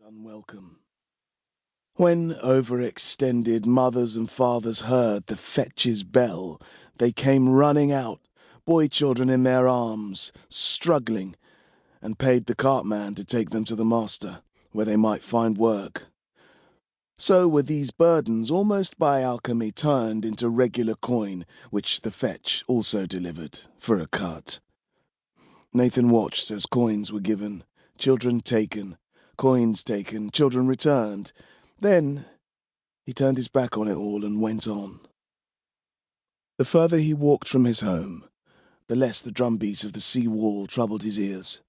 unwelcome. When overextended mothers and fathers heard the fetch's bell, they came running out, boy children in their arms, struggling, and paid the cartman to take them to the master, where they might find work. So were these burdens almost by alchemy turned into regular coin, which the fetch also delivered, for a cut. Nathan watched as coins were given, children taken, coins taken, children returned. Then he turned his back on it all and went on. The further he walked from his home, the less the drumbeat of the sea wall troubled his ears.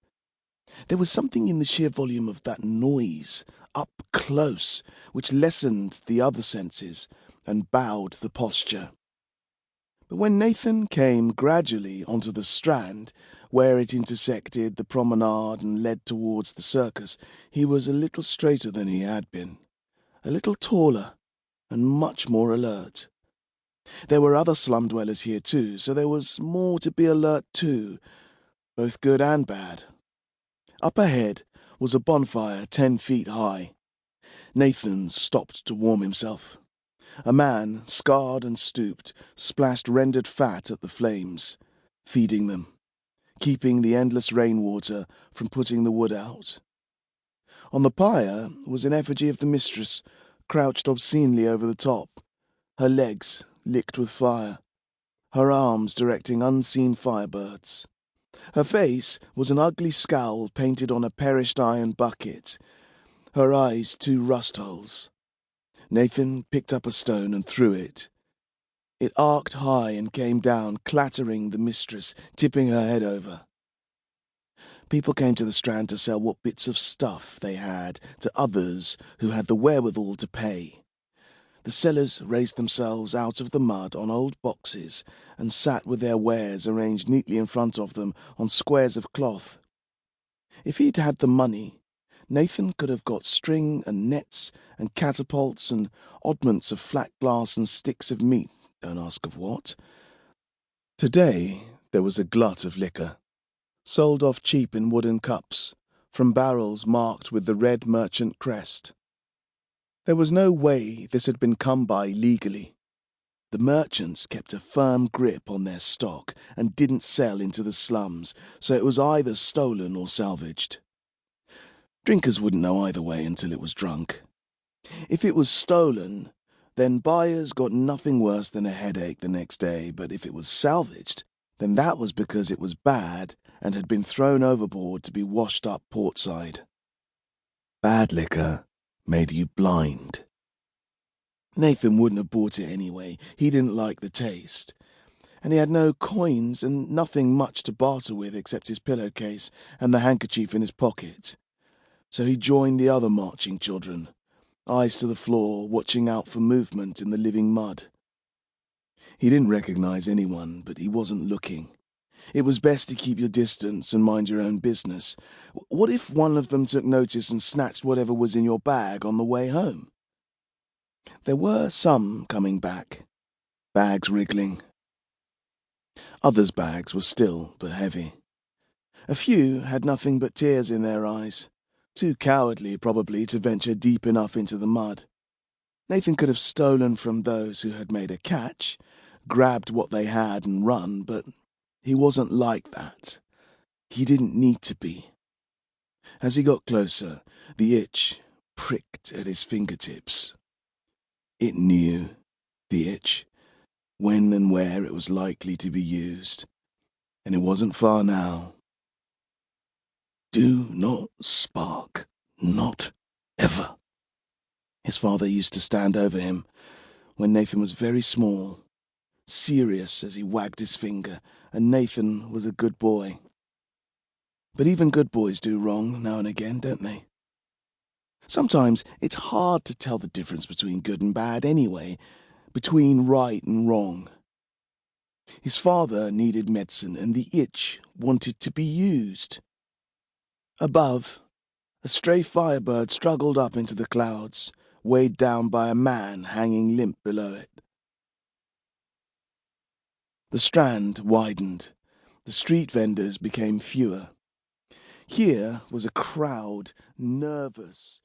There was something in the sheer volume of that noise, up close, which lessened the other senses and bowed the posture. But when Nathan came gradually onto the strand, where it intersected the promenade and led towards the circus, he was a little straighter than he had been, a little taller, and much more alert. There were other slum dwellers here too, so there was more to be alert to, both good and bad. Up ahead was a bonfire 10 feet high. Nathan stopped to warm himself. A man, scarred and stooped, splashed rendered fat at the flames, feeding them, keeping the endless rainwater from putting the wood out. On the pyre was an effigy of the mistress, crouched obscenely over the top, her legs licked with fire, her arms directing unseen firebirds. Her face was an ugly scowl painted on a perished iron bucket, her eyes 2 rust holes. Nathan picked up a stone and threw it. It arced high and came down, clattering the mistress, tipping her head over. People came to the strand to sell what bits of stuff they had to others who had the wherewithal to pay. The sellers raised themselves out of the mud on old boxes and sat with their wares arranged neatly in front of them on squares of cloth. If he'd had the money, Nathan could have got string and nets and catapults and oddments of flat glass and sticks of meat, don't ask of what. Today there was a glut of liquor, sold off cheap in wooden cups, from barrels marked with the red merchant crest. There was no way this had been come by legally. The merchants kept a firm grip on their stock and didn't sell into the slums, so it was either stolen or salvaged. Drinkers wouldn't know either way until it was drunk. If it was stolen, then buyers got nothing worse than a headache the next day, but if it was salvaged, then that was because it was bad and had been thrown overboard to be washed up portside. Bad liquor made you blind. Nathan wouldn't have bought it anyway. He didn't like the taste. And he had no coins and nothing much to barter with except his pillowcase and the handkerchief in his pocket. So he joined the other marching children, eyes to the floor, watching out for movement in the living mud. He didn't recognize anyone, but he wasn't looking. It was best to keep your distance and mind your own business. What if one of them took notice and snatched whatever was in your bag on the way home? There were some coming back, bags wriggling. Others' bags were still but heavy. A few had nothing but tears in their eyes, too cowardly probably to venture deep enough into the mud. Nathan could have stolen from those who had made a catch, grabbed what they had and run, but he wasn't like that. He didn't need to be. As he got closer, the itch pricked at his fingertips. It knew, the itch, when and where it was likely to be used, and it wasn't far now. Do not spark, not ever. His father used to stand over him when Nathan was very small, serious as he wagged his finger, and Nathan was a good boy. But even good boys do wrong now and again, don't they? Sometimes it's hard to tell the difference between good and bad anyway, between right and wrong. His father needed medicine, and the itch wanted to be used. Above, a stray firebird struggled up into the clouds, weighed down by a man hanging limp below it. The strand widened. The street vendors became fewer. Here was a crowd, nervous,